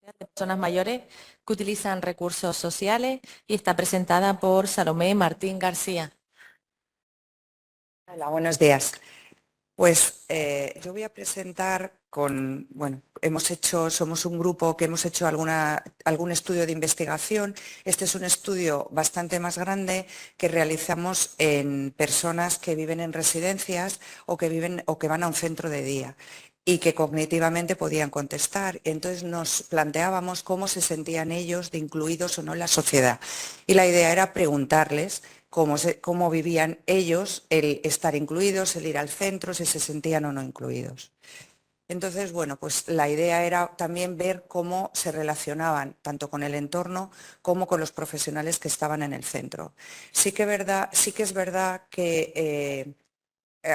de personas mayores que utilizan recursos sociales y está presentada por Salomé Martín García. Hola, buenos días. Pues yo voy a presentar somos un grupo que hemos hecho algún estudio de investigación. Este es un estudio bastante más grande que realizamos en personas que viven en residencias o que van a un centro de día y que cognitivamente podían contestar. Entonces nos planteábamos cómo se sentían ellos de incluidos o no en la sociedad. Y la idea era preguntarles cómo vivían ellos el estar incluidos, el ir al centro, si se sentían o no incluidos. Entonces, bueno, pues la idea era también ver cómo se relacionaban tanto con el entorno como con los profesionales que estaban en el centro. Sí que es verdad que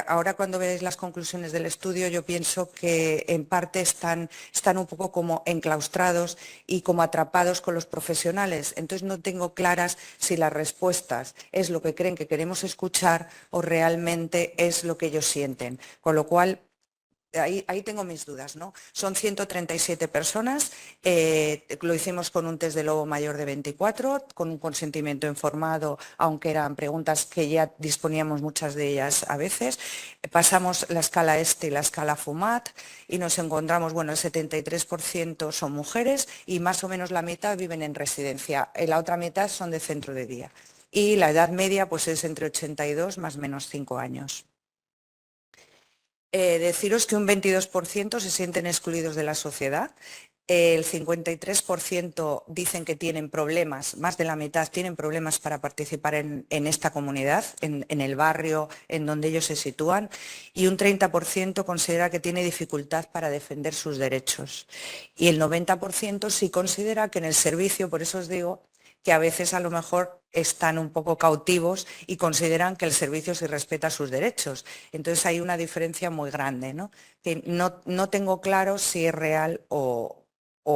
ahora cuando veáis las conclusiones del estudio yo pienso que en parte están un poco como enclaustrados y como atrapados con los profesionales. Entonces no tengo claras si las respuestas es lo que creen que queremos escuchar o realmente es lo que ellos sienten. Con lo cual ahí tengo mis dudas, ¿no? Son 137 personas, lo hicimos con un test de lobo mayor de 24, con un consentimiento informado, aunque eran preguntas que ya disponíamos muchas de ellas a veces. Pasamos la escala ESTE y la escala FUMAT y nos encontramos, bueno, el 73% son mujeres y más o menos la mitad viven en residencia, la otra mitad son de centro de día. Y la edad media pues es entre 82 más o menos 5 años. Deciros que un 22% se sienten excluidos de la sociedad, el 53% dicen que tienen problemas, más de la mitad tienen problemas para participar en esta comunidad, en el barrio en donde ellos se sitúan, y un 30% considera que tiene dificultad para defender sus derechos. Y el 90% sí considera que en el servicio, por eso os digo, que a veces a lo mejor están un poco cautivos y consideran que el servicio sí respeta sus derechos. Entonces hay una diferencia muy grande, ¿no? Que no tengo claro si es real o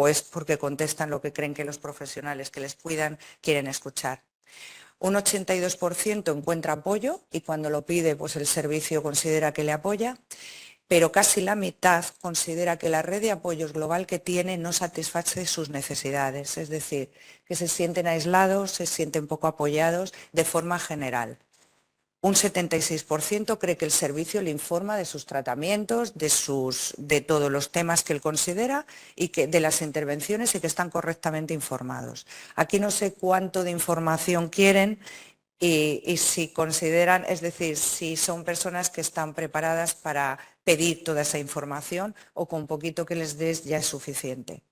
es porque contestan lo que creen que los profesionales que les cuidan quieren escuchar. Un 82% encuentra apoyo y cuando lo pide, pues el servicio considera que le apoya, pero casi la mitad considera que la red de apoyos global que tiene no satisface sus necesidades, es decir, que se sienten aislados, se sienten poco apoyados de forma general. Un 76% cree que el servicio le informa de sus tratamientos, de todos los temas que él considera y de las intervenciones y que están correctamente informados. Aquí no sé cuánto de información quieren y si consideran, es decir, si son personas que están preparadas para pedir toda esa información o con poquito que les des ya es suficiente.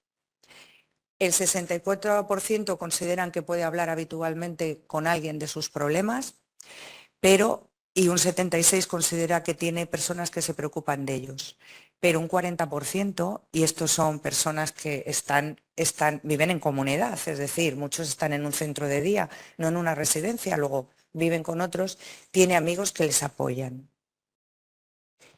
El 64% consideran que puede hablar habitualmente con alguien de sus problemas, y un 76% considera que tiene personas que se preocupan de ellos. Pero un 40%, y estos son personas que viven en comunidad, es decir, muchos están en un centro de día, no en una residencia, luego viven con otros, tiene amigos que les apoyan.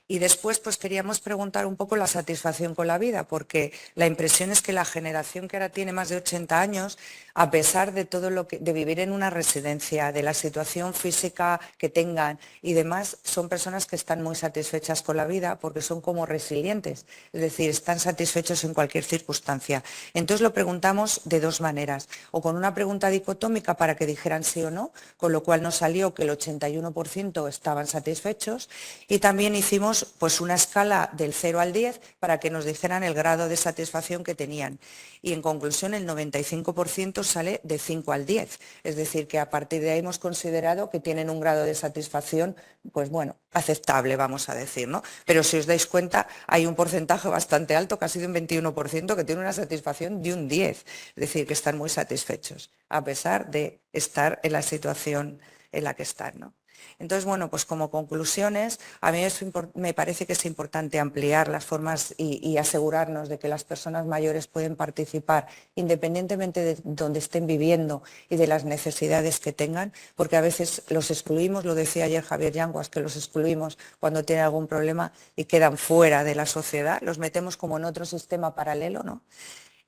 Y después pues queríamos preguntar un poco la satisfacción con la vida, porque la impresión es que la generación que ahora tiene más de 80 años, a pesar de todo de vivir en una residencia, de la situación física que tengan y demás, son personas que están muy satisfechas con la vida porque son como resilientes, es decir, están satisfechos en cualquier circunstancia. Entonces lo preguntamos de dos maneras, o con una pregunta dicotómica para que dijeran sí o no, con lo cual nos salió que el 81% estaban satisfechos, y también hicimos pues una escala del 0 al 10 para que nos dijeran el grado de satisfacción que tenían. Y en conclusión el 95% sale de 5 al 10. Es decir, que a partir de ahí hemos considerado que tienen un grado de satisfacción, pues bueno, aceptable, vamos a decir, ¿no? Pero si os dais cuenta, hay un porcentaje bastante alto, casi de un 21%, que tiene una satisfacción de un 10. Es decir, que están muy satisfechos, a pesar de estar en la situación en la que están, ¿no? Entonces, bueno, pues como conclusiones, a mí me parece que es importante ampliar las formas y asegurarnos de que las personas mayores pueden participar independientemente de donde estén viviendo y de las necesidades que tengan, porque a veces los excluimos, lo decía ayer Javier Yanguas, que los excluimos cuando tienen algún problema y quedan fuera de la sociedad, los metemos como en otro sistema paralelo, ¿no?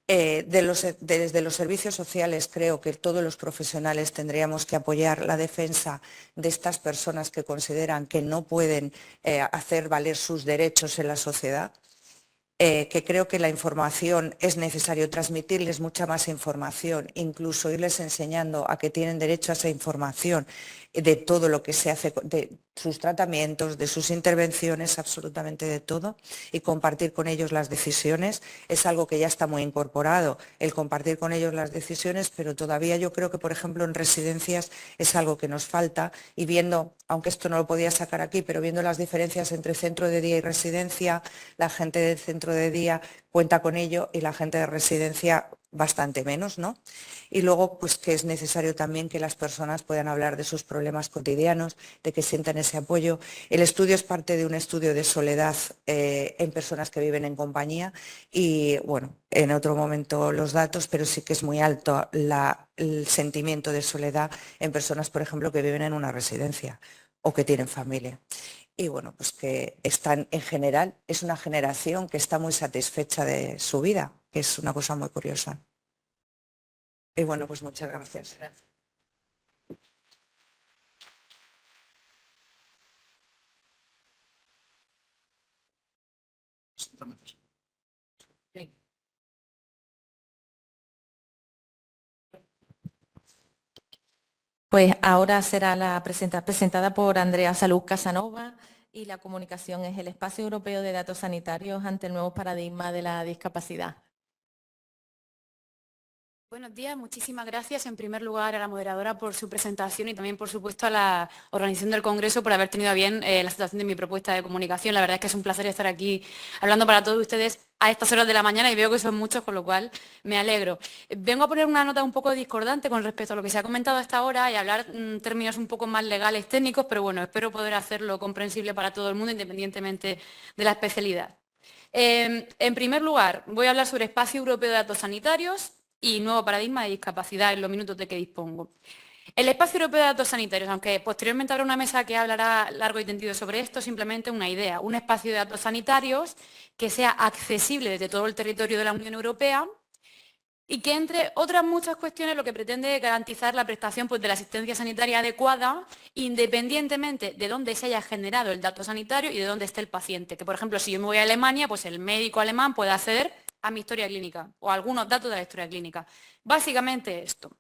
Desde los servicios sociales creo que todos los profesionales tendríamos que apoyar la defensa de estas personas que consideran que no pueden hacer valer sus derechos en la sociedad. que creo que la información es necesario transmitirles mucha más información, incluso irles enseñando a que tienen derecho a esa información de todo lo que se hace, de sus tratamientos, de sus intervenciones, absolutamente de todo, y compartir con ellos las decisiones. Es algo que ya está muy incorporado, el compartir con ellos las decisiones, pero todavía yo creo que, por ejemplo, en residencias es algo que nos falta, y viendo, aunque esto no lo podía sacar aquí, pero viendo las diferencias entre centro de día y residencia, la gente del centro de día cuenta con ello y la gente de residencia bastante menos, ¿no? Y luego, pues que es necesario también que las personas puedan hablar de sus problemas cotidianos, de que sientan ese apoyo. El estudio es parte de un estudio de soledad en personas que viven en compañía y, bueno, en otro momento los datos, pero sí que es muy alto el sentimiento de soledad en personas, por ejemplo, que viven en una residencia o que tienen familia. Y bueno, pues que están en general, es una generación que está muy satisfecha de su vida, que es una cosa muy curiosa. Y bueno, pues muchas gracias. Pues ahora será presentada por Andrea Salud Casanova y la comunicación es el Espacio Europeo de Datos Sanitarios ante el nuevo paradigma de la discapacidad. Buenos días, muchísimas gracias en primer lugar a la moderadora por su presentación y también por supuesto a la organización del Congreso por haber tenido a bien la aceptación de mi propuesta de comunicación. La verdad es que es un placer estar aquí hablando para todos ustedes a estas horas de la mañana y veo que son muchos, con lo cual me alegro. Vengo a poner una nota un poco discordante con respecto a lo que se ha comentado hasta ahora y hablar términos un poco más legales, técnicos, pero bueno, espero poder hacerlo comprensible para todo el mundo independientemente de la especialidad. En primer lugar, voy a hablar sobre Espacio Europeo de Datos Sanitarios y nuevo paradigma de discapacidad en los minutos de que dispongo. El Espacio Europeo de Datos Sanitarios, aunque posteriormente habrá una mesa que hablará largo y tendido sobre esto, simplemente una idea, un espacio de datos sanitarios que sea accesible desde todo el territorio de la Unión Europea y que, entre otras muchas cuestiones, lo que pretende es garantizar la prestación de la asistencia sanitaria adecuada, independientemente de dónde se haya generado el dato sanitario y de dónde esté el paciente. Que, por ejemplo, si yo me voy a Alemania, pues el médico alemán puede acceder a mi historia clínica o a algunos datos de la historia clínica. Básicamente esto.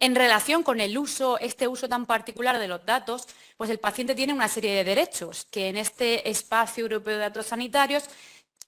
En relación con este uso tan particular de los datos, pues el paciente tiene una serie de derechos que en este espacio europeo de datos sanitarios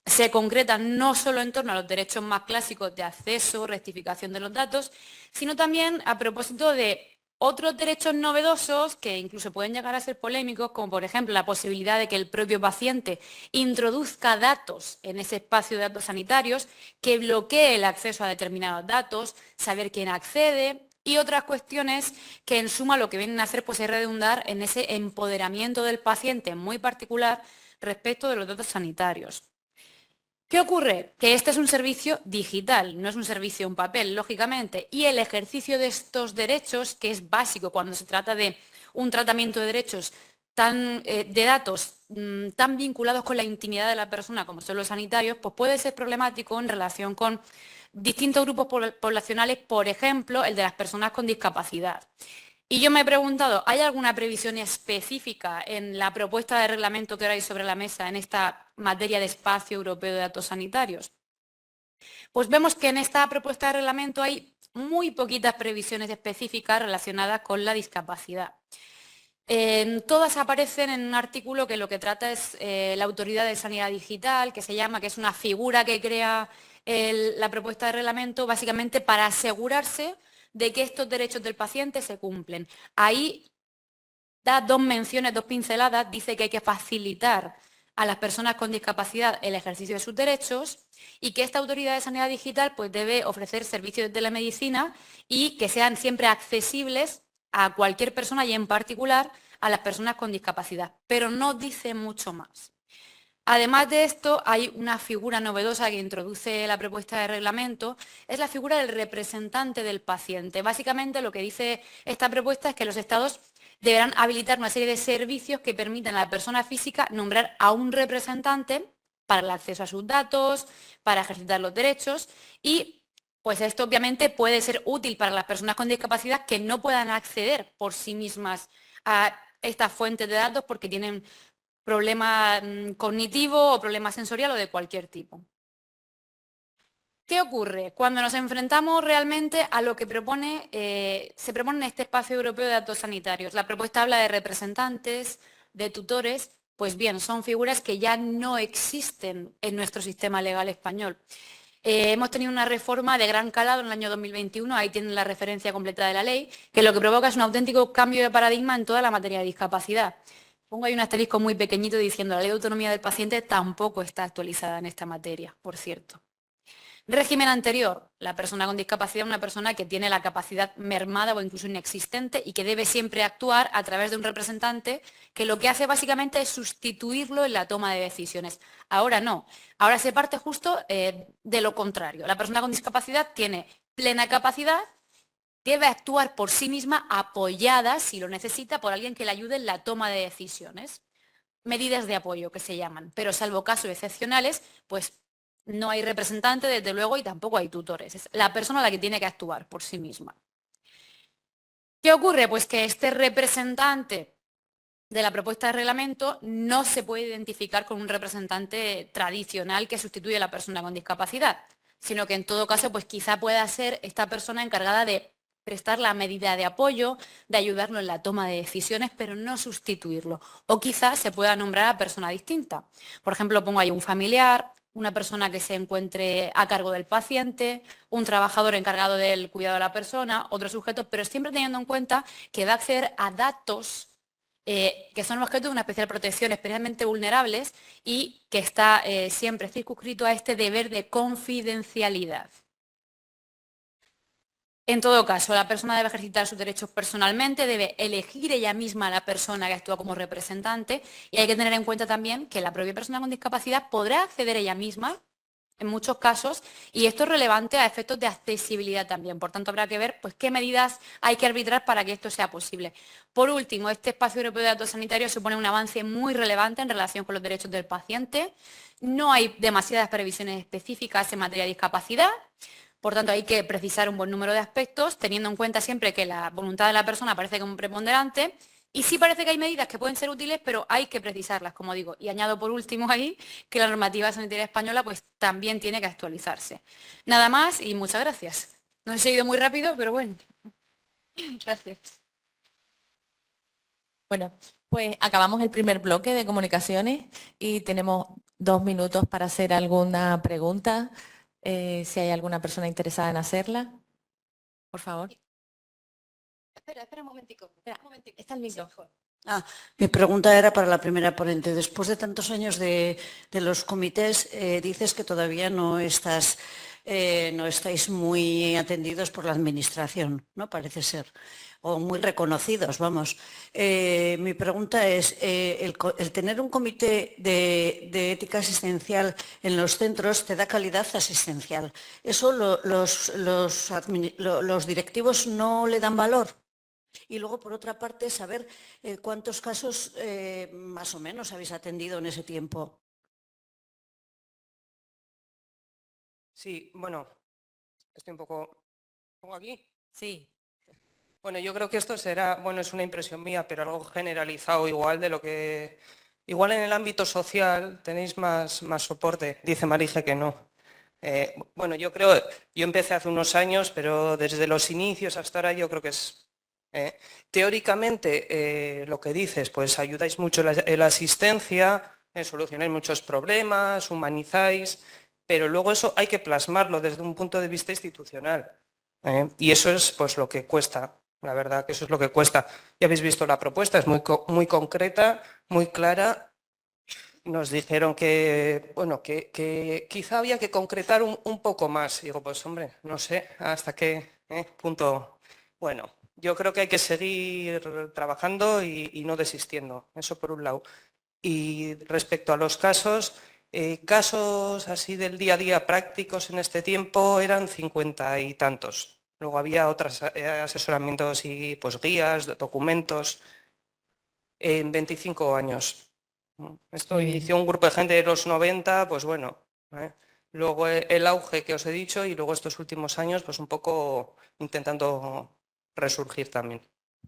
se concretan no solo en torno a los derechos más clásicos de acceso, rectificación de los datos, sino también a propósito de otros derechos novedosos que incluso pueden llegar a ser polémicos, como por ejemplo la posibilidad de que el propio paciente introduzca datos en ese espacio de datos sanitarios, que bloquee el acceso a determinados datos, saber quién accede y otras cuestiones que en suma lo que vienen a hacer pues, es redundar en ese empoderamiento del paciente muy particular respecto de los datos sanitarios. ¿Qué ocurre? Que este es un servicio digital, no es un servicio en papel, lógicamente, y el ejercicio de estos derechos, que es básico cuando se trata de un tratamiento de derechos de datos tan vinculados con la intimidad de la persona como son los sanitarios, pues puede ser problemático en relación con distintos grupos poblacionales, por ejemplo, el de las personas con discapacidad. Y yo me he preguntado, ¿hay alguna previsión específica en la propuesta de reglamento que ahora hay sobre la mesa en esta materia de espacio europeo de datos sanitarios? Pues vemos que en esta propuesta de reglamento hay muy poquitas previsiones específicas relacionadas con la discapacidad. Todas aparecen en un artículo que lo que trata es la Autoridad de Sanidad Digital, que es una figura que crea la propuesta de reglamento básicamente para asegurarse de que estos derechos del paciente se cumplen. Ahí da dos menciones, dos pinceladas, dice que hay que facilitar a las personas con discapacidad el ejercicio de sus derechos y que esta Autoridad de Sanidad Digital pues, debe ofrecer servicios de telemedicina y que sean siempre accesibles a cualquier persona y en particular a las personas con discapacidad, pero no dice mucho más. Además de esto, hay una figura novedosa que introduce la propuesta de reglamento, es la figura del representante del paciente. Básicamente lo que dice esta propuesta es que los Estados deberán habilitar una serie de servicios que permitan a la persona física nombrar a un representante para el acceso a sus datos, para ejercitar los derechos y pues esto obviamente puede ser útil para las personas con discapacidad que no puedan acceder por sí mismas a estas fuentes de datos porque tienen problema cognitivo o problema sensorial o de cualquier tipo. ¿Qué ocurre? Cuando nos enfrentamos realmente a lo que se propone en este espacio europeo de datos sanitarios, la propuesta habla de representantes, de tutores, pues bien, son figuras que ya no existen en nuestro sistema legal español. Hemos tenido una reforma de gran calado en el año 2021, ahí tienen la referencia completa de la ley, que lo que provoca es un auténtico cambio de paradigma en toda la materia de discapacidad. Pongo ahí un asterisco muy pequeñito diciendo la ley de autonomía del paciente tampoco está actualizada en esta materia, por cierto. Régimen anterior, la persona con discapacidad es una persona que tiene la capacidad mermada o incluso inexistente y que debe siempre actuar a través de un representante que lo que hace básicamente es sustituirlo en la toma de decisiones. Ahora no, ahora se parte justo de lo contrario. La persona con discapacidad tiene plena capacidad, debe actuar por sí misma apoyada, si lo necesita, por alguien que le ayude en la toma de decisiones. Medidas de apoyo que se llaman, pero salvo casos excepcionales, pues no hay representante, desde luego, y tampoco hay tutores. Es la persona la que tiene que actuar por sí misma. ¿Qué ocurre? Pues que este representante de la propuesta de reglamento no se puede identificar con un representante tradicional que sustituye a la persona con discapacidad, sino que en todo caso, pues quizá pueda ser esta persona encargada de prestar la medida de apoyo, de ayudarlo en la toma de decisiones, pero no sustituirlo. O quizás se pueda nombrar a persona distinta. Por ejemplo, pongo ahí un familiar, una persona que se encuentre a cargo del paciente, un trabajador encargado del cuidado de la persona, otro sujeto, pero siempre teniendo en cuenta que va a acceder a datos que son objeto de una especial protección, especialmente vulnerables, y que está siempre circunscrito a este deber de confidencialidad. En todo caso, la persona debe ejercitar sus derechos personalmente, debe elegir ella misma a la persona que actúa como representante, y hay que tener en cuenta también que la propia persona con discapacidad podrá acceder ella misma en muchos casos, y esto es relevante a efectos de accesibilidad también. Por tanto, habrá que ver pues, qué medidas hay que arbitrar para que esto sea posible. Por último, este espacio europeo de datos sanitarios supone un avance muy relevante en relación con los derechos del paciente. No hay demasiadas previsiones específicas en materia de discapacidad. Por tanto, hay que precisar un buen número de aspectos, teniendo en cuenta siempre que la voluntad de la persona parece como preponderante. Y sí parece que hay medidas que pueden ser útiles, pero hay que precisarlas, como digo. Y añado por último ahí que la normativa sanitaria española pues, también tiene que actualizarse. Nada más y muchas gracias. No he seguido muy rápido, pero bueno. Gracias. Bueno, pues acabamos el primer bloque de comunicaciones y tenemos 2 minutos para hacer alguna pregunta, si hay alguna persona interesada en hacerla. Por favor. Espera un momentico. Está el micro. Mi pregunta era para la primera ponente. Después de tantos años de los comités, dices que todavía no estáis muy atendidos por la Administración, ¿no? Parece ser, o muy reconocidos, vamos. Mi pregunta es, el tener un comité de ética asistencial en los centros te da calidad asistencial. ¿Eso los directivos no le dan valor? Y luego, por otra parte, saber cuántos casos más o menos habéis atendido en ese tiempo. Sí, bueno, estoy un poco... ¿Pongo aquí? Sí. Bueno, yo creo que esto será, bueno, es una impresión mía, pero algo generalizado igual de lo que... Igual en el ámbito social tenéis más soporte, dice Marije que no. Bueno, yo empecé hace unos años, pero desde los inicios hasta ahora yo creo que es... teóricamente, lo que dices, pues ayudáis mucho en la asistencia, solucionáis muchos problemas, humanizáis, pero luego eso hay que plasmarlo desde un punto de vista institucional. Y eso es pues lo que cuesta, la verdad que eso es lo que cuesta. Ya habéis visto la propuesta, es muy concreta, muy clara. Nos dijeron que, bueno, que quizá había que concretar un poco más. Y digo, pues hombre, no sé hasta qué punto. Bueno, yo creo que hay que seguir trabajando y no desistiendo, eso por un lado. Y respecto a los casos así del día a día prácticos en este tiempo eran 50 y tantos. Luego había otros asesoramientos y pues guías, documentos en 25 años. Esto Muy bien. inició un grupo de gente de los 90, pues bueno. Luego el auge que os he dicho y luego estos últimos años pues un poco intentando resurgir también.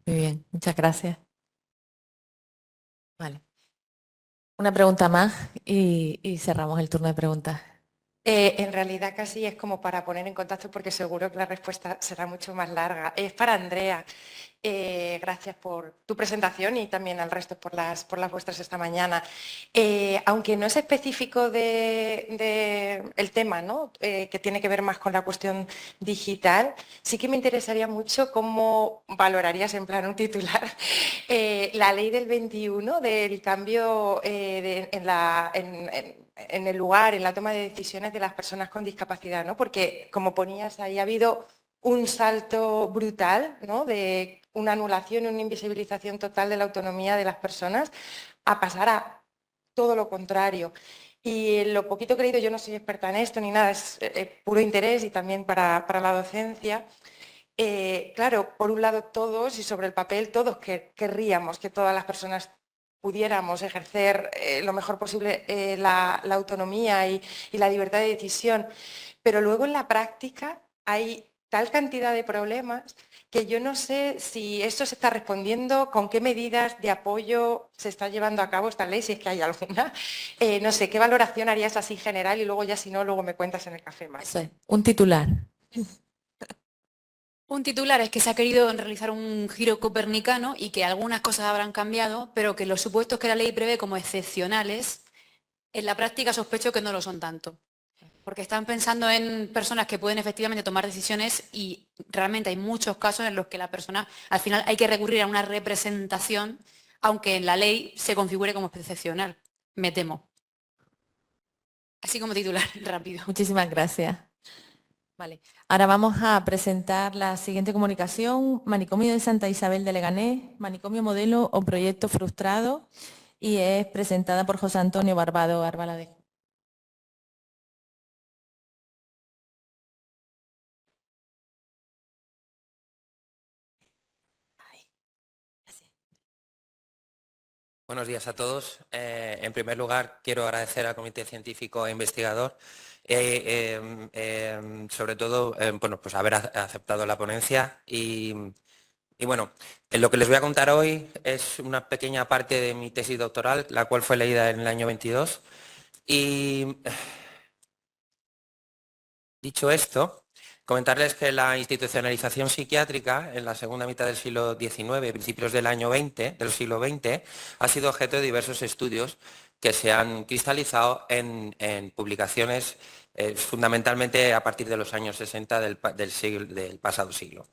Muy bien, muchas gracias. Vale. Una pregunta más y cerramos el turno de preguntas. En realidad casi es como para poner en contacto porque seguro que la respuesta será mucho más larga. Es para Andrea. Gracias por tu presentación y también al resto por las vuestras esta mañana. Aunque no es específico el tema, ¿no? Que tiene que ver más con la cuestión digital, sí que me interesaría mucho cómo valorarías en plan un titular la ley del 21 del cambio en el lugar, en la toma de decisiones de las personas con discapacidad, ¿no? Porque, como ponías ahí, ha habido un salto brutal, ¿no? De una anulación, una invisibilización total de la autonomía de las personas a pasar a todo lo contrario. Y lo poquito que he leído, yo no soy experta en esto ni nada, es puro interés y también para la docencia. Claro, por un lado todos y sobre el papel todos querríamos que todas las personas pudiéramos ejercer lo mejor posible la autonomía y la libertad de decisión, pero luego en la práctica hay tal cantidad de problemas que yo no sé si esto se está respondiendo, con qué medidas de apoyo se está llevando a cabo esta ley, si es que hay alguna. No sé, ¿qué valoración harías así general? Y luego ya si no, luego me cuentas en el café más. Eso es, un titular. Un titular es que se ha querido realizar un giro copernicano y que algunas cosas habrán cambiado, pero que los supuestos que la ley prevé como excepcionales, en la práctica sospecho que no lo son tanto. Porque están pensando en personas que pueden efectivamente tomar decisiones y realmente hay muchos casos en los que la persona, al final hay que recurrir a una representación, aunque en la ley se configure como excepcional, me temo. Así como titular, rápido. Muchísimas gracias. Vale. Ahora vamos a presentar la siguiente comunicación, Manicomio de Santa Isabel de Leganés, manicomio modelo o proyecto frustrado, y es presentada por José Antonio Barbado Arbalade. Buenos días a todos. En primer lugar, quiero agradecer al Comité Científico e Investigador, sobre todo, bueno, pues haber aceptado la ponencia y bueno, lo que les voy a contar hoy es una pequeña parte de mi tesis doctoral, la cual fue leída en el año 22. Y dicho esto, comentarles que la institucionalización psiquiátrica en la segunda mitad del siglo XIX, principios del siglo XX, ha sido objeto de diversos estudios que se han cristalizado en publicaciones fundamentalmente a partir de los años 60 del pasado siglo.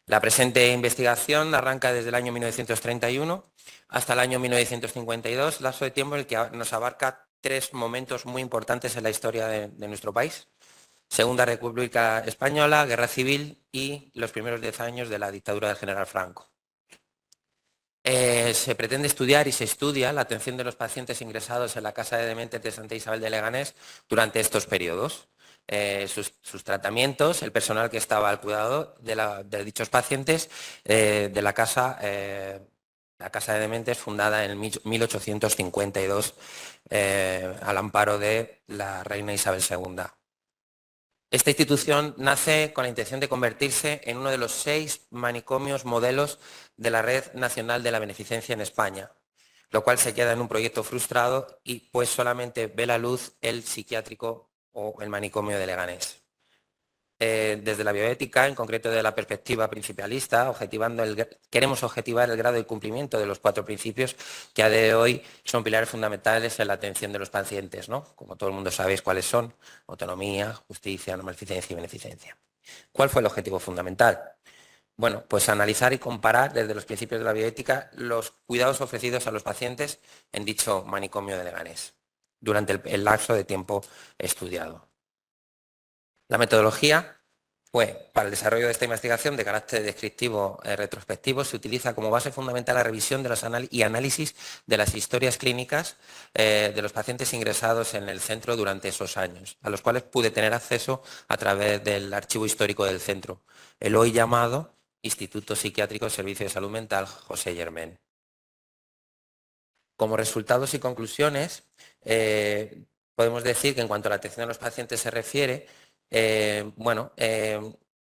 La presente investigación arranca desde el año 1931 hasta el año 1952, lapso de tiempo en el que nos abarca tres momentos muy importantes en la historia de nuestro país. Segunda República Española, Guerra Civil y los primeros 10 años de la dictadura del general Franco. Se pretende estudiar y se estudia la atención de los pacientes ingresados en la Casa de Dementes de Santa Isabel de Leganés durante estos periodos. Sus tratamientos, el personal que estaba al cuidado de dichos pacientes de la Casa de Dementes, fundada en 1852 al amparo de la reina Isabel II. Esta institución nace con la intención de convertirse en uno de los 6 manicomios modelos de la Red Nacional de la Beneficencia en España, lo cual se queda en un proyecto frustrado y pues solamente ve la luz el psiquiátrico o el manicomio de Leganés. Desde la bioética, en concreto de la perspectiva principalista, queremos objetivar el grado de cumplimiento de los 4 principios que a día de hoy son pilares fundamentales en la atención de los pacientes, ¿no? Como todo el mundo sabéis cuáles son: autonomía, justicia, beneficencia y beneficencia. ¿Cuál fue el objetivo fundamental? Bueno, pues analizar y comparar desde los principios de la bioética los cuidados ofrecidos a los pacientes en dicho manicomio de Leganés durante el lapso de tiempo estudiado. La metodología, para el desarrollo de esta investigación de carácter descriptivo retrospectivo, se utiliza como base fundamental la revisión de los análisis de las historias clínicas de los pacientes ingresados en el centro durante esos años, a los cuales pude tener acceso a través del archivo histórico del centro, el hoy llamado Instituto Psiquiátrico Servicio de Salud Mental José Germán. Como resultados y conclusiones, podemos decir que en cuanto a la atención a los pacientes se refiere,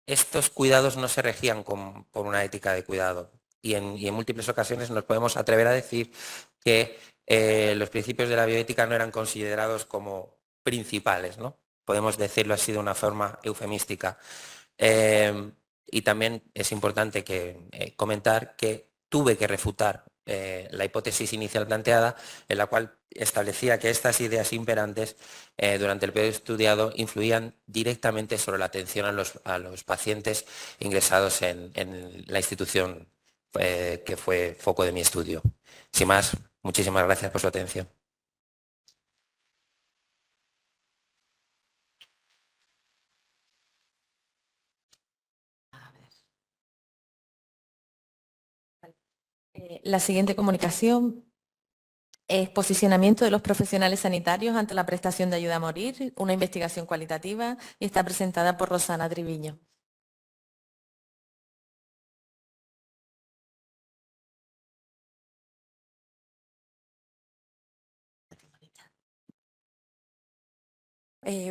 estos cuidados no se regían por una ética de cuidado y en múltiples ocasiones nos podemos atrever a decir que los principios de la bioética no eran considerados como principales, ¿no? Podemos decirlo así de una forma eufemística. Y también es importante comentar que tuve que refutar la hipótesis inicial planteada, en la cual establecía que estas ideas imperantes durante el periodo estudiado influían directamente sobre la atención a los pacientes ingresados en la institución que fue foco de mi estudio. Sin más, muchísimas gracias por su atención. La siguiente comunicación es posicionamiento de los profesionales sanitarios ante la prestación de ayuda a morir, una investigación cualitativa, y está presentada por Rosana Triviño.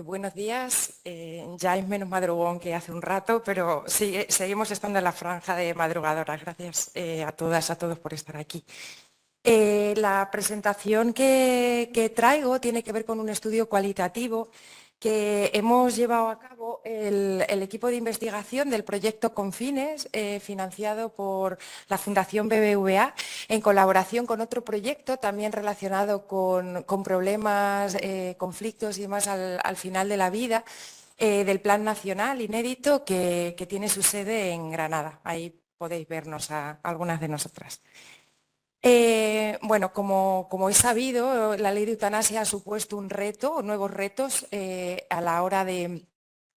Buenos días, ya es menos madrugón que hace un rato, pero seguimos estando en la franja de madrugadoras. Gracias a todas, a todos por estar aquí. La presentación que traigo tiene que ver con un estudio cualitativo que hemos llevado a cabo el equipo de investigación del proyecto Confines, financiado por la Fundación BBVA, en colaboración con otro proyecto también relacionado con problemas, conflictos y demás al final de la vida, del Plan Nacional Inédito que tiene su sede en Granada. Ahí podéis vernos a algunas de nosotras. Bueno, como es sabido, la ley de eutanasia ha supuesto un reto, nuevos retos a la hora de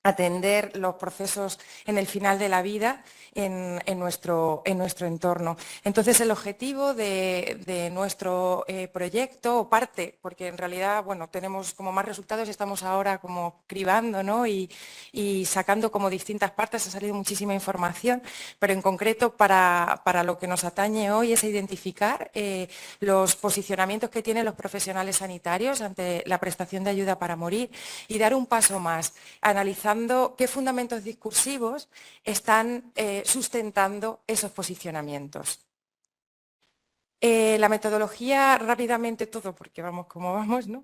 atender los procesos en el final de la vida en nuestro entorno. Entonces, el objetivo de nuestro proyecto, o parte, porque en realidad, bueno, tenemos como más resultados, estamos ahora como cribando, ¿no? y sacando como distintas partes, ha salido muchísima información, pero en concreto para lo que nos atañe hoy es identificar los posicionamientos que tienen los profesionales sanitarios ante la prestación de ayuda para morir y dar un paso más, analizando qué fundamentos discursivos están sustentando esos posicionamientos. La metodología, rápidamente todo, porque vamos como vamos, ¿no?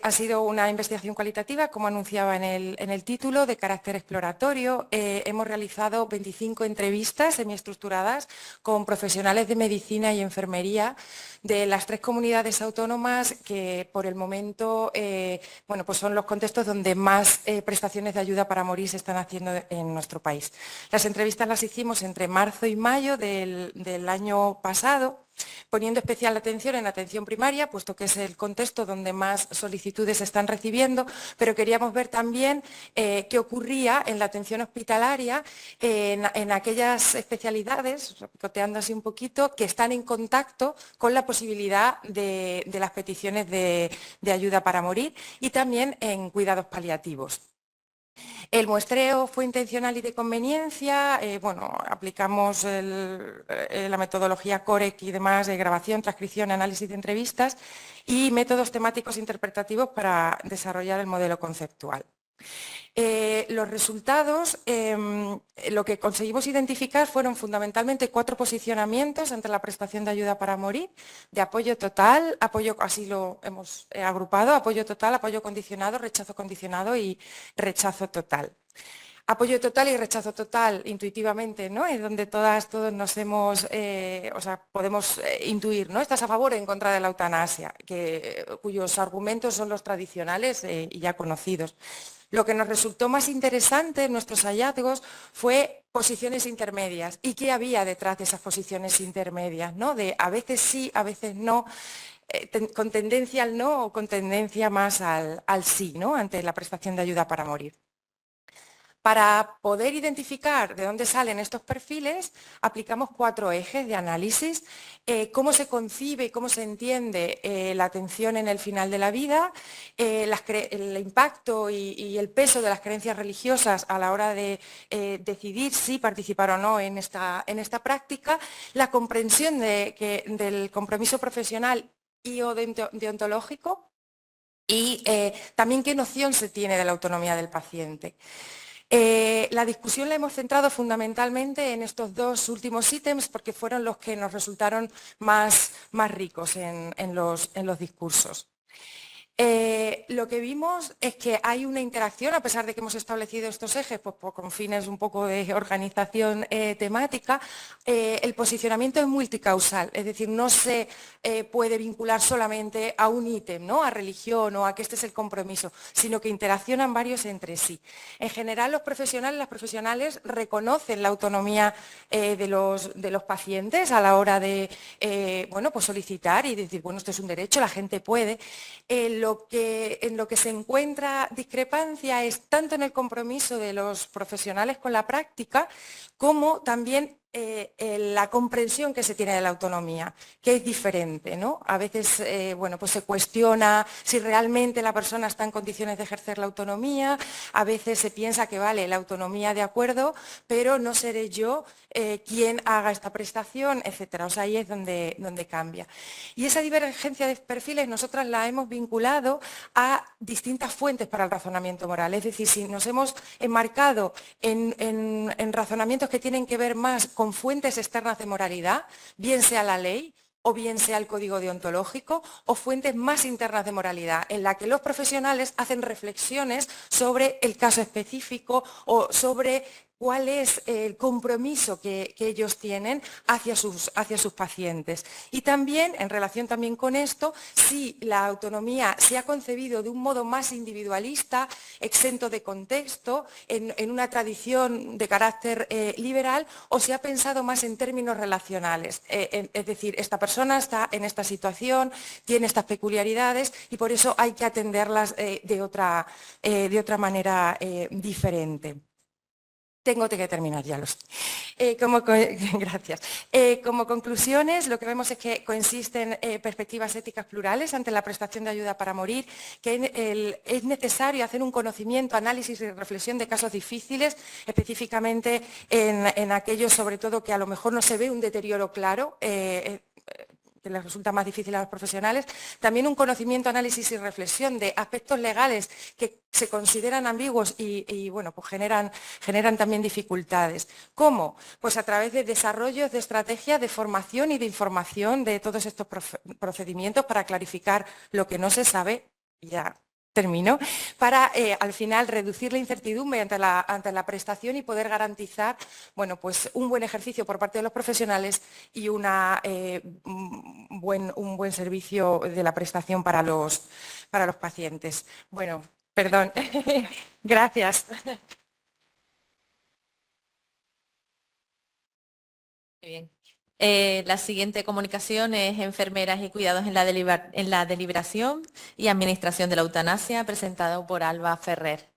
Ha sido una investigación cualitativa, como anunciaba en el título, de carácter exploratorio. Hemos realizado 25 entrevistas semiestructuradas con profesionales de medicina y enfermería de las 3 comunidades autónomas que por el momento bueno, pues son los contextos donde más prestaciones de ayuda para morir se están haciendo en nuestro país. Las entrevistas las hicimos entre marzo y mayo del año pasado, poniendo especial atención en atención primaria, puesto que es el contexto donde más solicitudes se están recibiendo, pero queríamos ver también qué ocurría en la atención hospitalaria, en aquellas especialidades, picoteando así un poquito, que están en contacto con la posibilidad de las peticiones de ayuda para morir, y también en cuidados paliativos. El muestreo fue intencional y de conveniencia. Bueno, aplicamos la metodología COREC y demás de grabación, transcripción, análisis de entrevistas y métodos temáticos interpretativos para desarrollar el modelo conceptual. Los resultados, lo que conseguimos identificar fueron fundamentalmente 4 posicionamientos ante la prestación de ayuda para morir: de apoyo total, apoyo, así lo hemos agrupado, apoyo total, apoyo condicionado y rechazo total. Apoyo total y rechazo total, intuitivamente, ¿no? Es donde todos nos hemos, o sea, podemos intuir, ¿no? Estás a favor o en contra de la eutanasia, cuyos argumentos son los tradicionales y ya conocidos. Lo que nos resultó más interesante en nuestros hallazgos fue posiciones intermedias y qué había detrás de esas posiciones intermedias, ¿no? De a veces sí, a veces no, con tendencia al no o con tendencia más al sí, ¿no? Ante la prestación de ayuda para morir. Para poder identificar de dónde salen estos perfiles, aplicamos 4 ejes de análisis: cómo se concibe y cómo se entiende la atención en el final de la vida, el impacto y el peso de las creencias religiosas a la hora de decidir si participar o no en esta práctica, la comprensión del compromiso profesional y o deontológico, y también qué noción se tiene de la autonomía del paciente. La discusión la hemos centrado fundamentalmente en estos dos últimos ítems porque fueron los que nos resultaron más ricos en los discursos. Lo que vimos es que hay una interacción, a pesar de que hemos establecido estos ejes pues, con fines un poco de organización temática, el posicionamiento es multicausal, es decir, no se puede vincular solamente a un ítem, ¿no? A religión o a que este es el compromiso, sino que interaccionan varios entre sí. En general, los profesionales, las profesionales reconocen la autonomía de los pacientes a la hora de bueno, pues solicitar y decir, bueno, esto es un derecho, la gente puede. En lo que se encuentra discrepancia es tanto en el compromiso de los profesionales con la práctica como también la comprensión que se tiene de la autonomía, que es diferente, ¿no? A veces bueno, pues se cuestiona si realmente la persona está en condiciones de ejercer la autonomía, a veces se piensa que vale la autonomía de acuerdo, pero no seré yo quien haga esta prestación, etcétera. O sea, ahí es donde cambia. Y esa divergencia de perfiles nosotras la hemos vinculado a distintas fuentes para el razonamiento moral. Es decir, si nos hemos enmarcado en razonamientos que tienen que ver más con fuentes externas de moralidad, bien sea la ley, o bien sea el código deontológico, o fuentes más internas de moralidad, en la que los profesionales hacen reflexiones sobre el caso específico o sobre cuál es el compromiso que ellos tienen hacia sus pacientes. Y también, en relación también con esto, si la autonomía se ha concebido de un modo más individualista, exento de contexto, en una tradición de carácter liberal, o se ha pensado más en términos relacionales. Es decir, esta persona está en esta situación, tiene estas peculiaridades y por eso hay que atenderlas de otra manera diferente. Tengo que terminar, ya lo sé. Gracias. Como conclusiones, lo que vemos es que coexisten perspectivas éticas plurales ante la prestación de ayuda para morir, que es necesario hacer un conocimiento, análisis y reflexión de casos difíciles, específicamente en aquellos, sobre todo, que a lo mejor no se ve un deterioro claro, que les resulta más difícil a los profesionales, también un conocimiento, análisis y reflexión de aspectos legales que se consideran ambiguos y bueno, pues generan también dificultades. ¿Cómo? Pues a través de desarrollos de estrategias de formación y de información de todos estos procedimientos para clarificar lo que no se sabe, ya termino, para al final reducir la incertidumbre ante la prestación y poder garantizar, bueno, pues un buen ejercicio por parte de los profesionales y un buen servicio de la prestación para los pacientes. Bueno, perdón. Gracias. Muy bien. La siguiente comunicación es enfermeras y cuidados en la deliberación y administración de la eutanasia, presentado por Alba Ferrer.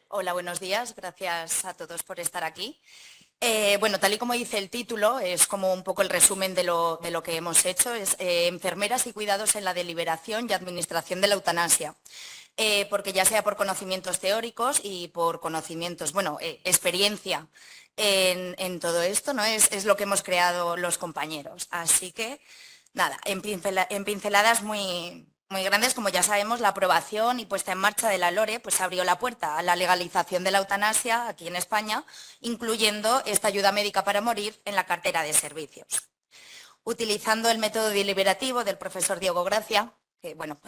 Hola, buenos días. Gracias a todos por estar aquí. Bueno, tal y como dice el título, es como un poco el resumen de lo que hemos hecho, es enfermeras y cuidados en la deliberación y administración de la eutanasia. Porque ya sea por conocimientos teóricos y por conocimientos, bueno, experiencia en todo esto, ¿no? Es lo que hemos creado los compañeros. Así que, nada, en pinceladas muy grandes, como ya sabemos, la aprobación y puesta en marcha de la LORE pues abrió la puerta a la legalización de la eutanasia aquí en España, incluyendo esta ayuda médica para morir en la cartera de servicios. Utilizando el método deliberativo del profesor Diego Gracia, que bueno,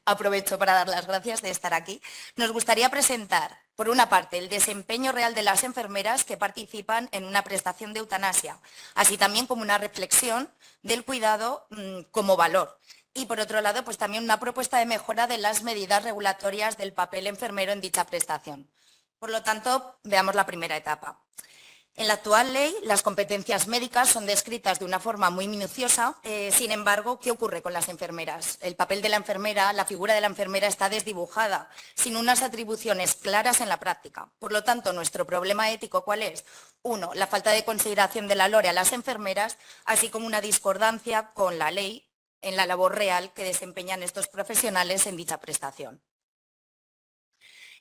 aprovecho para dar las gracias de estar aquí, nos gustaría presentar, por una parte, el desempeño real de las enfermeras que participan en una prestación de eutanasia, así también como una reflexión del cuidado como valor. Y por otro lado, pues también una propuesta de mejora de las medidas regulatorias del papel enfermero en dicha prestación. Por lo tanto, veamos la primera etapa. En la actual ley, las competencias médicas son descritas de una forma muy minuciosa. Sin embargo, ¿qué ocurre con las enfermeras? El papel de la enfermera, la figura de la enfermera está desdibujada, sin unas atribuciones claras en la práctica. Por lo tanto, nuestro problema ético, ¿cuál es? Uno, la falta de consideración de la LORE a las enfermeras, así como una discordancia con la ley en la labor real que desempeñan estos profesionales en dicha prestación.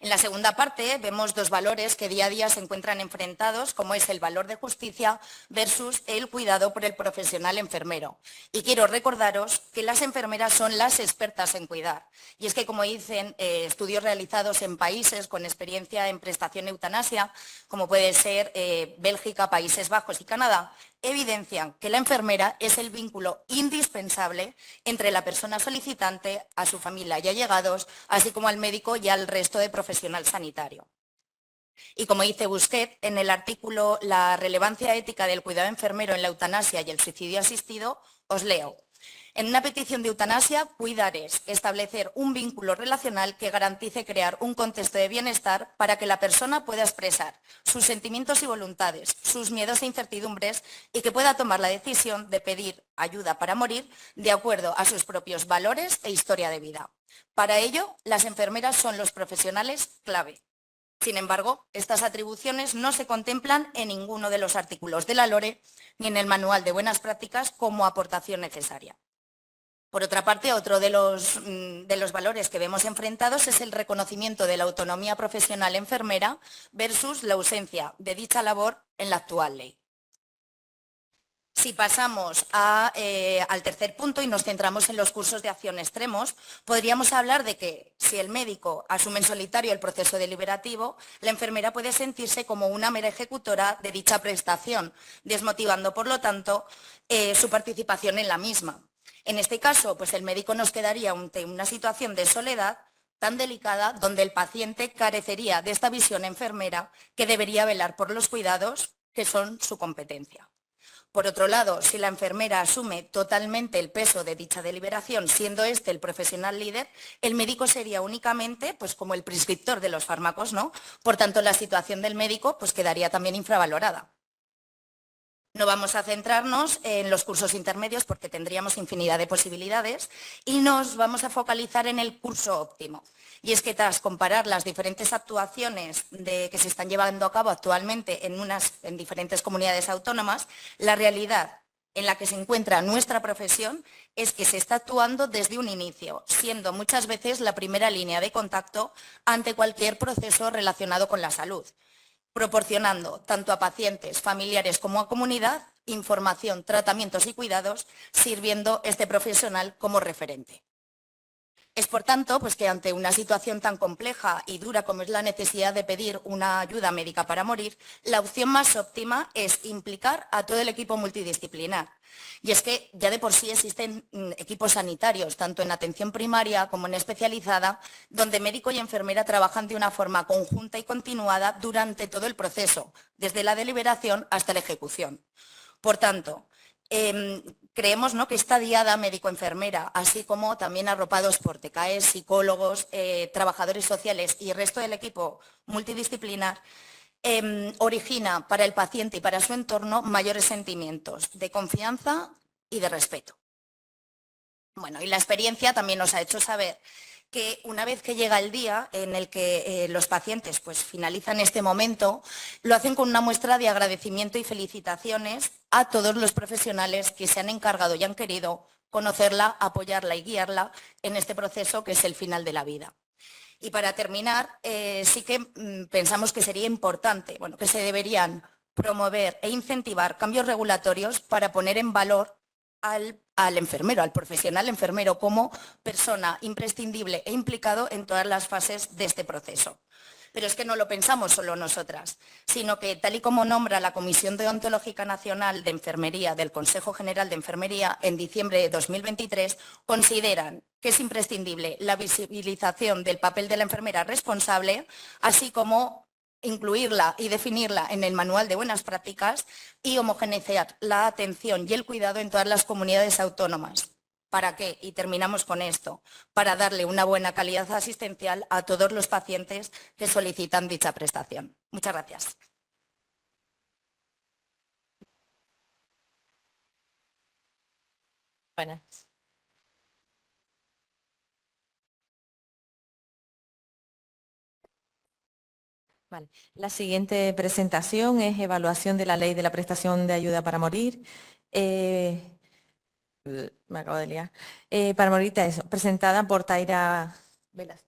En la segunda parte vemos dos valores que día a día se encuentran enfrentados, como es el valor de justicia versus el cuidado por el profesional enfermero. Y quiero recordaros que las enfermeras son las expertas en cuidar. Y es que, como dicen estudios realizados en países con experiencia en prestación eutanasia, como puede ser Bélgica, Países Bajos y Canadá, evidencian que la enfermera es el vínculo indispensable entre la persona solicitante, a su familia y allegados, así como al médico y al resto de profesional sanitario. Y como dice Busquet, en el artículo La relevancia ética del cuidado enfermero en la eutanasia y el suicidio asistido, os leo. En una petición de eutanasia, cuidar es establecer un vínculo relacional que garantice crear un contexto de bienestar para que la persona pueda expresar sus sentimientos y voluntades, sus miedos e incertidumbres y que pueda tomar la decisión de pedir ayuda para morir de acuerdo a sus propios valores e historia de vida. Para ello, las enfermeras son los profesionales clave. Sin embargo, estas atribuciones no se contemplan en ninguno de los artículos de la LORE ni en el Manual de Buenas Prácticas como aportación necesaria. Por otra parte, otro de los valores que vemos enfrentados es el reconocimiento de la autonomía profesional enfermera versus la ausencia de dicha labor en la actual ley. Si pasamos al tercer punto y nos centramos en los cursos de acción extremos, podríamos hablar de que si el médico asume en solitario el proceso deliberativo, la enfermera puede sentirse como una mera ejecutora de dicha prestación, desmotivando, por lo tanto, su participación en la misma. En este caso, pues el médico nos quedaría ante una situación de soledad tan delicada donde el paciente carecería de esta visión enfermera que debería velar por los cuidados que son su competencia. Por otro lado, si la enfermera asume totalmente el peso de dicha deliberación, siendo este el profesional líder, el médico sería únicamente pues, como el prescriptor de los fármacos, ¿no? Por tanto, la situación del médico pues, quedaría también infravalorada. No vamos a centrarnos en los cursos intermedios porque tendríamos infinidad de posibilidades y nos vamos a focalizar en el curso óptimo. Y es que tras comparar las diferentes actuaciones que se están llevando a cabo actualmente en diferentes comunidades autónomas, la realidad en la que se encuentra nuestra profesión es que se está actuando desde un inicio, siendo muchas veces la primera línea de contacto ante cualquier proceso relacionado con la salud, proporcionando tanto a pacientes, familiares como a comunidad información, tratamientos y cuidados, sirviendo este profesional como referente. Es por tanto pues que ante una situación tan compleja y dura como es la necesidad de pedir una ayuda médica para morir, la opción más óptima es implicar a todo el equipo multidisciplinar. Y es que ya de por sí existen equipos sanitarios, tanto en atención primaria como en especializada, donde médico y enfermera trabajan de una forma conjunta y continuada durante todo el proceso, desde la deliberación hasta la ejecución. Por tanto, creemos, ¿no?, que esta diada médico-enfermera, así como también arropados por TCAEs, psicólogos, trabajadores sociales y el resto del equipo multidisciplinar, origina para el paciente y para su entorno mayores sentimientos de confianza y de respeto. Bueno, y la experiencia también nos ha hecho saber que una vez que llega el día en el que los pacientes pues, finalizan este momento, lo hacen con una muestra de agradecimiento y felicitaciones a todos los profesionales que se han encargado y han querido conocerla, apoyarla y guiarla en este proceso que es el final de la vida. Y para terminar, sí que pensamos que sería importante, bueno, que se deberían promover e incentivar cambios regulatorios para poner en valor al enfermero, al profesional enfermero como persona imprescindible e implicado en todas las fases de este proceso. Pero es que no lo pensamos solo nosotras, sino que tal y como nombra la Comisión Deontológica Nacional de Enfermería del Consejo General de Enfermería en diciembre de 2023, consideran que es imprescindible la visibilización del papel de la enfermera responsable, así como incluirla y definirla en el Manual de Buenas Prácticas y homogeneizar la atención y el cuidado en todas las comunidades autónomas. ¿Para qué? Y terminamos con esto, para darle una buena calidad asistencial a todos los pacientes que solicitan dicha prestación. Muchas gracias. Buenas. Vale. La siguiente presentación es evaluación de la ley de la prestación de ayuda para morir. Me acabo de liar. Para morir, presentada por Taira Velas.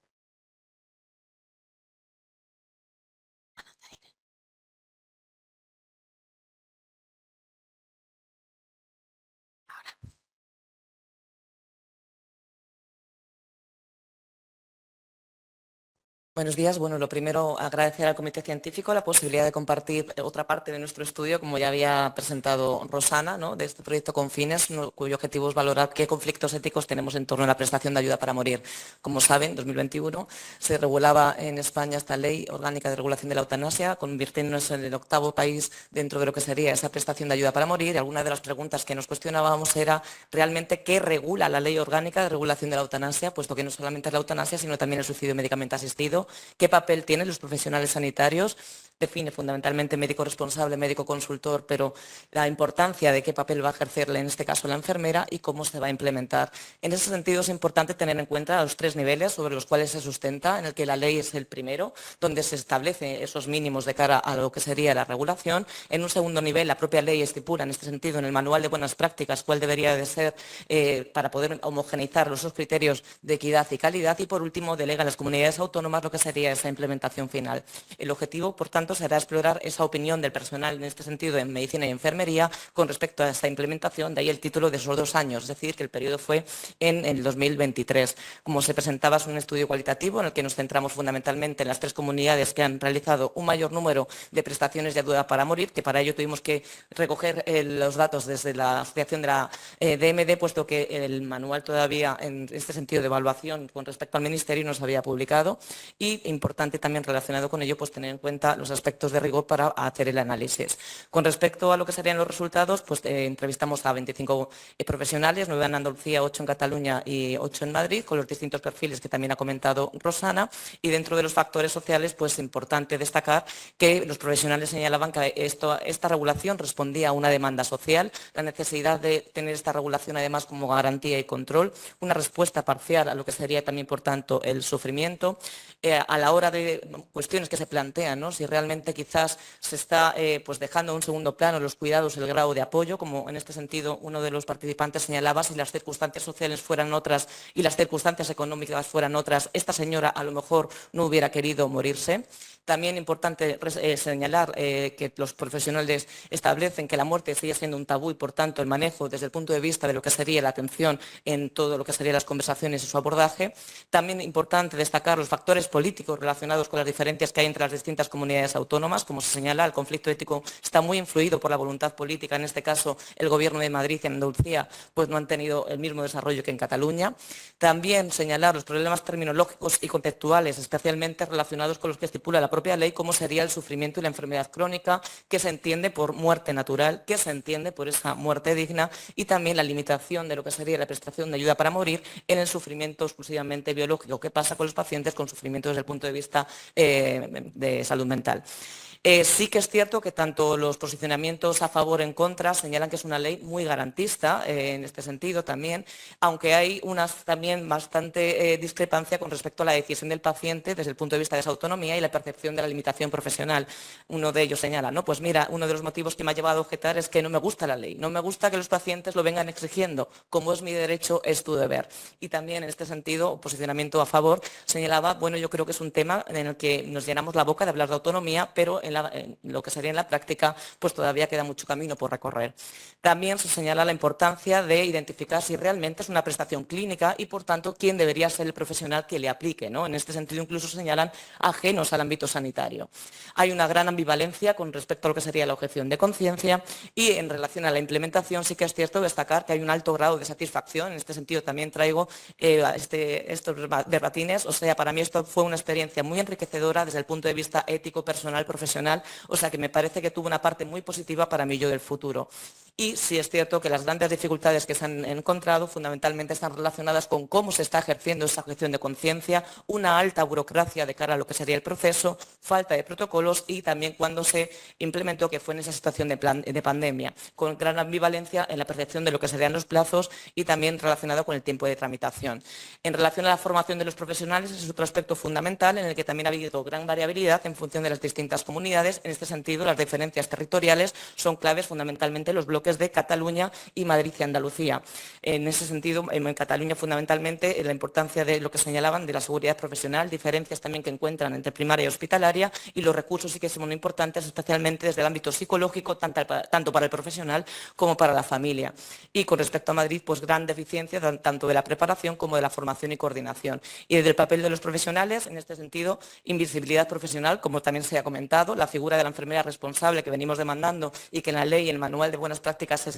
Buenos días. Bueno, lo primero, agradecer al Comité Científico la posibilidad de compartir otra parte de nuestro estudio, como ya había presentado Rosana, ¿no?, de este proyecto con fines, cuyo objetivo es valorar qué conflictos éticos tenemos en torno a la prestación de ayuda para morir. Como saben, en 2021 se regulaba en España esta ley orgánica de regulación de la eutanasia, convirtiéndonos en el 8º país dentro de lo que sería esa prestación de ayuda para morir. Y alguna de las preguntas que nos cuestionábamos era realmente qué regula la ley orgánica de regulación de la eutanasia, puesto que no solamente es la eutanasia, sino también el suicidio médicamente asistido. ¿Qué papel tienen los profesionales sanitarios? Define fundamentalmente médico responsable, médico consultor, pero la importancia de qué papel va a ejercerle en este caso la enfermera y cómo se va a implementar. En ese sentido es importante tener en cuenta los 3 niveles sobre los cuales se sustenta, en el que la ley es el primero, donde se establecen esos mínimos de cara a lo que sería la regulación. En un segundo nivel, la propia ley estipula en este sentido en el manual de buenas prácticas cuál debería de ser para poder homogeneizar los criterios de equidad y calidad. Y por último, delega a las comunidades autónomas lo que sería esa implementación final. El objetivo, por tanto, será explorar esa opinión del personal en este sentido en medicina y enfermería con respecto a esta implementación, de ahí el título de esos 2 años, es decir, que el periodo fue en el 2023. Como se presentaba, es un estudio cualitativo en el que nos centramos fundamentalmente en las 3 comunidades que han realizado un mayor número de prestaciones de ayuda para morir, que para ello tuvimos que recoger los datos desde la asociación de la DMD, puesto que el manual todavía en este sentido de evaluación con respecto al Ministerio no se había publicado. Y importante también relacionado con ello, pues tener en cuenta los aspectos de rigor para hacer el análisis. Con respecto a lo que serían los resultados, pues entrevistamos a 25 profesionales, 9 en Andalucía, 8 en Cataluña y 8 en Madrid, con los distintos perfiles que también ha comentado Rosana. Y dentro de los factores sociales, pues es importante destacar que los profesionales señalaban que esta regulación respondía a una demanda social, la necesidad de tener esta regulación además como garantía y control, una respuesta parcial a lo que sería también, por tanto, el sufrimiento, a la hora de cuestiones que se plantean, ¿no?, si realmente quizás se está pues dejando en un segundo plano los cuidados, el grado de apoyo, como en este sentido uno de los participantes señalaba, si las circunstancias sociales fueran otras y las circunstancias económicas fueran otras, esta señora a lo mejor no hubiera querido morirse. También importante señalar que los profesionales establecen que la muerte sigue siendo un tabú y, por tanto, el manejo desde el punto de vista de lo que sería la atención en todo lo que serían las conversaciones y su abordaje. También importante destacar los factores políticos relacionados con las diferencias que hay entre las distintas comunidades autónomas. Como se señala, el conflicto ético está muy influido por la voluntad política. En este caso, el Gobierno de Madrid y en Andalucía pues no han tenido el mismo desarrollo que en Cataluña. También señalar los problemas terminológicos y conceptuales, especialmente relacionados con los que estipula la propia ley, cómo sería el sufrimiento y la enfermedad crónica, qué se entiende por muerte natural, qué se entiende por esa muerte digna, y también la limitación de lo que sería la prestación de ayuda para morir en el sufrimiento exclusivamente biológico. ¿Qué pasa con los pacientes con sufrimiento desde el punto de vista de salud mental? Sí que es cierto que tanto los posicionamientos a favor y en contra señalan que es una ley muy garantista en este sentido también, aunque hay también bastante discrepancia con respecto a la decisión del paciente desde el punto de vista de esa autonomía y la percepción de la limitación profesional. Uno de ellos señala, ¿no?, pues mira, uno de los motivos que me ha llevado a objetar es que no me gusta la ley, no me gusta que los pacientes lo vengan exigiendo, como es mi derecho, es tu deber. Y también en este sentido, posicionamiento a favor, señalaba, bueno, yo creo que es un tema en el que nos llenamos la boca de hablar de autonomía, pero en lo que sería en la práctica, pues todavía queda mucho camino por recorrer. También se señala la importancia de identificar si realmente es una prestación clínica y, por tanto, quién debería ser el profesional que le aplique, ¿no? En este sentido, incluso señalan ajenos al ámbito sanitario. Hay una gran ambivalencia con respecto a lo que sería la objeción de conciencia y en relación a la implementación sí que es cierto destacar que hay un alto grado de satisfacción. En este sentido también traigo estos verbatines. O sea, para mí esto fue una experiencia muy enriquecedora desde el punto de vista ético, personal, profesional. O sea, que me parece que tuvo una parte muy positiva para mi yo del futuro. Y sí es cierto que las grandes dificultades que se han encontrado fundamentalmente están relacionadas con cómo se está ejerciendo esa objeción de conciencia, una alta burocracia de cara a lo que sería el proceso, falta de protocolos y también cuando se implementó, que fue en esa situación de pandemia, con gran ambivalencia en la percepción de lo que serían los plazos y también relacionado con el tiempo de tramitación. En relación a la formación de los profesionales, ese es otro aspecto fundamental en el que también ha habido gran variabilidad en función de las distintas comunidades. En este sentido, las diferencias territoriales son claves fundamentalmente en los bloques bloques de Cataluña y Madrid y Andalucía. En ese sentido, en Cataluña fundamentalmente la importancia de lo que señalaban de la seguridad profesional, diferencias también que encuentran entre primaria y hospitalaria, y los recursos sí que son muy importantes, especialmente desde el ámbito psicológico, tanto para el profesional como para la familia. Y con respecto a Madrid, pues gran deficiencia tanto de la preparación como de la formación y coordinación. Y desde el papel de los profesionales, en este sentido, invisibilidad profesional, como también se ha comentado, la figura de la enfermera responsable que venimos demandando y que en la ley y en el manual de buenas prácticas se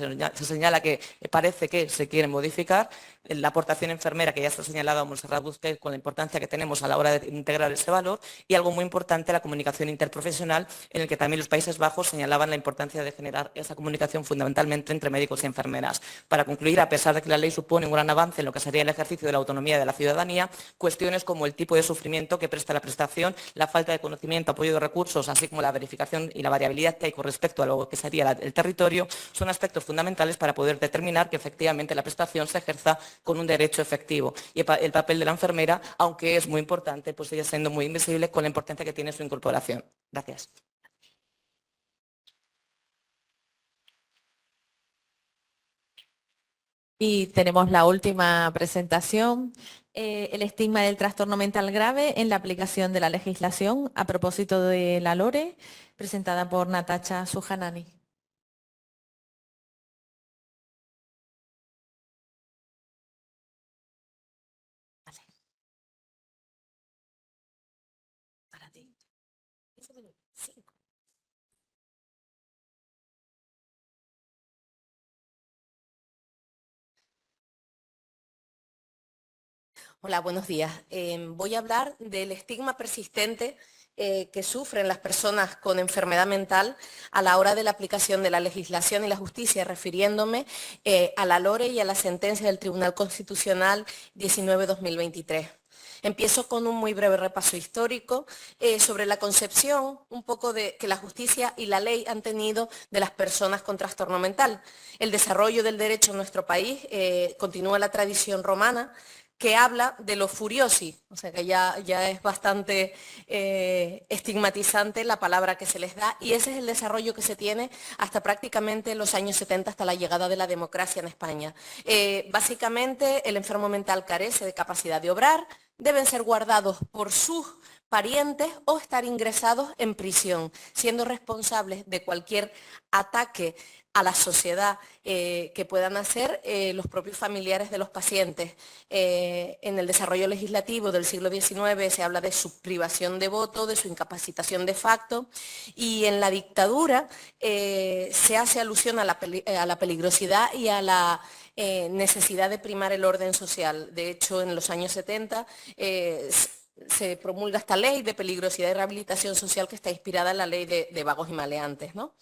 señala que parece que se quiere modificar, la aportación enfermera que ya está señalada a Montserrat Busquets con la importancia que tenemos a la hora de integrar ese valor, y algo muy importante, la comunicación interprofesional, en el que también los Países Bajos señalaban la importancia de generar esa comunicación fundamentalmente entre médicos y enfermeras. Para concluir, a pesar de que la ley supone un gran avance en lo que sería el ejercicio de la autonomía de la ciudadanía, cuestiones como el tipo de sufrimiento que presta la prestación, la falta de conocimiento, apoyo de recursos, así como la verificación y la variabilidad que hay con respecto a lo que sería el territorio, son aspectos fundamentales para poder determinar que efectivamente la prestación se ejerza con un derecho efectivo. Y el papel de la enfermera, aunque es muy importante, pues sigue siendo muy invisible con la importancia que tiene su incorporación. Gracias. Y tenemos la última presentación, el estigma del trastorno mental grave en la aplicación de la legislación a propósito de la LORE, presentada por Natacha Sujanani. Hola, buenos días. Voy a hablar del estigma persistente que sufren las personas con enfermedad mental a la hora de la aplicación de la legislación y la justicia, refiriéndome a la LORE y a la sentencia del Tribunal Constitucional 19-2023. Empiezo con un muy breve repaso histórico sobre la concepción un poco de que la justicia y la ley han tenido de las personas con trastorno mental. El desarrollo del derecho en nuestro país continúa la tradición romana, que habla de los furiosi, o sea que ya es bastante estigmatizante la palabra que se les da, y ese es el desarrollo que se tiene hasta prácticamente los años 70, hasta la llegada de la democracia en España. Básicamente el enfermo mental carece de capacidad de obrar, deben ser guardados por sus parientes o estar ingresados en prisión, siendo responsables de cualquier ataque a la sociedad que puedan hacer los propios familiares de los pacientes. En el desarrollo legislativo del siglo XIX se habla de su privación de voto, de su incapacitación de facto, y en la dictadura se hace alusión a la peligrosidad y a la necesidad de primar el orden social. De hecho, en los años 70 se promulga esta ley de peligrosidad y rehabilitación social que está inspirada en la ley de vagos y maleantes, ¿no?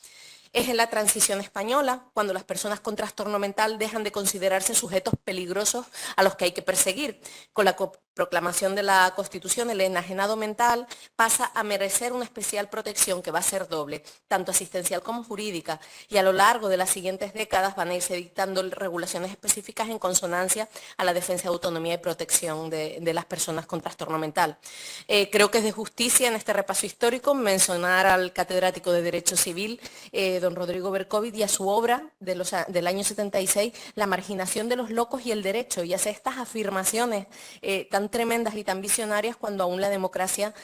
Es en la transición española cuando las personas con trastorno mental dejan de considerarse sujetos peligrosos a los que hay que perseguir. Con la proclamación de la Constitución, el enajenado mental pasa a merecer una especial protección que va a ser doble, tanto asistencial como jurídica, y a lo largo de las siguientes décadas van a irse dictando regulaciones específicas en consonancia a la defensa de autonomía y protección de las personas con trastorno mental. Creo que es de justicia en este repaso histórico mencionar al catedrático de Derecho Civil, don Rodrigo Berkovich, y a su obra del año 76, La marginación de los locos y el derecho, y hace estas afirmaciones tan tremendas y tan visionarias cuando aún la democracia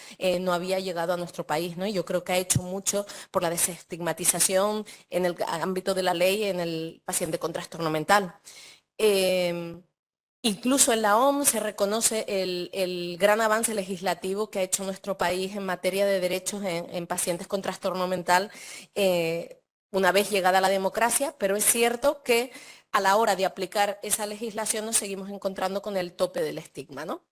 no había llegado a nuestro país, ¿no? Y yo creo que ha hecho mucho por la desestigmatización en el ámbito de la ley en el paciente con trastorno mental. Incluso en la OMS se reconoce el gran avance legislativo que ha hecho nuestro país en materia de derechos en pacientes con trastorno mental una vez llegada la democracia, pero es cierto que a la hora de aplicar esa legislación nos seguimos encontrando con el tope del estigma, ¿no?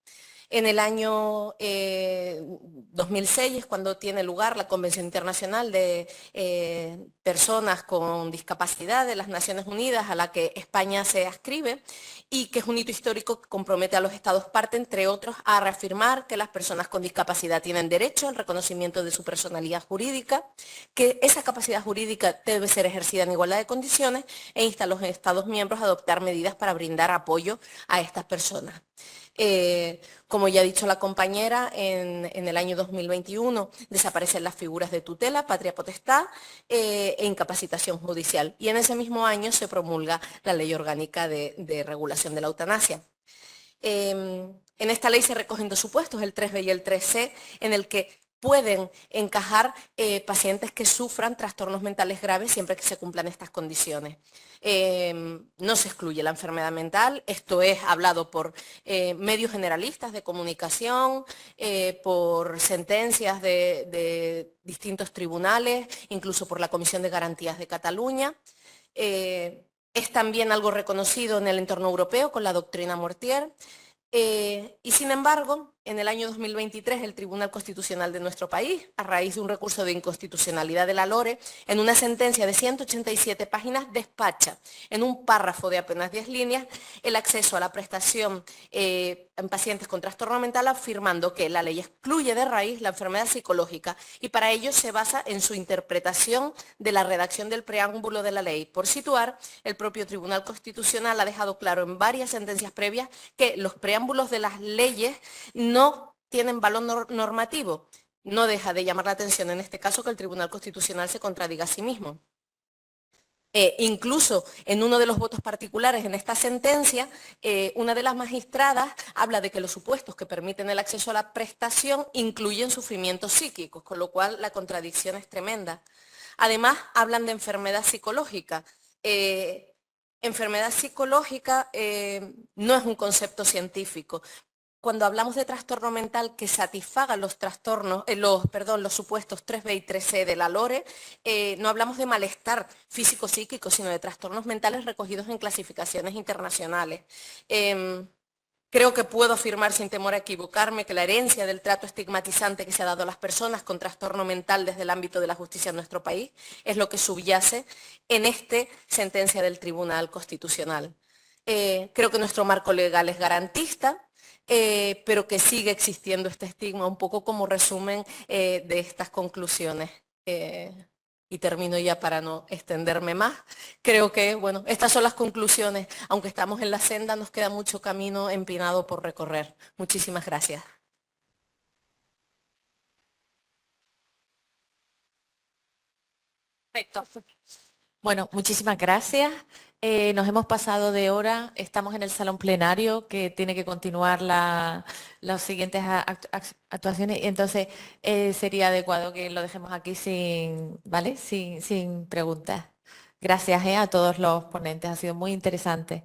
En el año 2006 es cuando tiene lugar la Convención Internacional de Personas con Discapacidad de las Naciones Unidas, a la que España se adscribe, y que es un hito histórico que compromete a los Estados partes, entre otros, a reafirmar que las personas con discapacidad tienen derecho al reconocimiento de su personalidad jurídica, que esa capacidad jurídica debe ser ejercida en igualdad de condiciones, e insta a los Estados miembros a adoptar medidas para brindar apoyo a estas personas. Como ya ha dicho la compañera, en el año 2021 desaparecen las figuras de tutela, patria potestad e incapacitación judicial. Y en ese mismo año se promulga la Ley Orgánica de Regulación de la Eutanasia. En esta ley se recogen dos supuestos, el 3B y el 3C, en el que pueden encajar pacientes que sufran trastornos mentales graves siempre que se cumplan estas condiciones. No se excluye la enfermedad mental, esto es hablado por medios generalistas de comunicación, por sentencias de distintos tribunales, incluso por la Comisión de Garantías de Cataluña. Es también algo reconocido en el entorno europeo con la doctrina Mortier. Y sin embargo, en el año 2023 el Tribunal Constitucional de nuestro país, a raíz de un recurso de inconstitucionalidad de la LORE, en una sentencia de 187 páginas despacha en un párrafo de apenas 10 líneas el acceso a la prestación en pacientes con trastorno mental, afirmando que la ley excluye de raíz la enfermedad psicológica y para ello se basa en su interpretación de la redacción del preámbulo de la ley. Por situar, el propio Tribunal Constitucional ha dejado claro en varias sentencias previas que los preámbulos de las leyes no tienen valor normativo. No deja de llamar la atención en este caso que el Tribunal Constitucional se contradiga a sí mismo. Incluso en uno de los votos particulares en esta sentencia, una de las magistradas habla de que los supuestos que permiten el acceso a la prestación incluyen sufrimientos psíquicos, con lo cual la contradicción es tremenda. Además, hablan de enfermedad psicológica. Enfermedad psicológica no es un concepto científico. Cuando hablamos de trastorno mental que satisfaga los supuestos 3B y 3C de la LORE, no hablamos de malestar físico-psíquico, sino de trastornos mentales recogidos en clasificaciones internacionales. Creo que puedo afirmar sin temor a equivocarme que la herencia del trato estigmatizante que se ha dado a las personas con trastorno mental desde el ámbito de la justicia en nuestro país es lo que subyace en esta sentencia del Tribunal Constitucional. Creo que nuestro marco legal es garantista, pero que sigue existiendo este estigma, un poco como resumen de estas conclusiones. Y termino ya para no extenderme más. Creo que, bueno, estas son las conclusiones. Aunque estamos en la senda, nos queda mucho camino empinado por recorrer. Muchísimas gracias. Perfecto. Bueno, muchísimas gracias. Nos hemos pasado de hora, estamos en el salón plenario que tiene que continuar las siguientes actuaciones y entonces sería adecuado que lo dejemos aquí ¿vale? sin preguntas. Gracias a todos los ponentes, ha sido muy interesante.